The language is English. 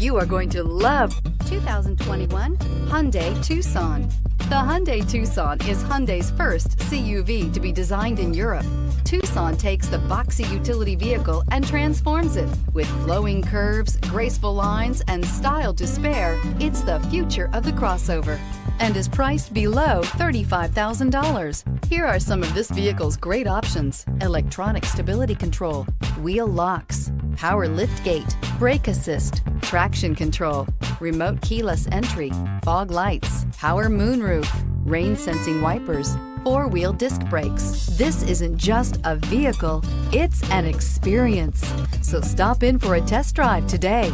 You are going to love 2021 Hyundai Tucson. The Hyundai Tucson is Hyundai's first CUV to be designed in Europe. Tucson takes the boxy utility vehicle and transforms it. With flowing curves, graceful lines, and style to spare, it's the future of the crossover and is priced below $35,000. Here are some of this vehicle's great options: electronic stability control, wheel locks, power liftgate, brake assist, traction control, remote keyless entry, fog lights, power moonroof, rain sensing wipers, four-wheel disc brakes. This isn't just a vehicle, it's an experience. So stop in for a test drive today.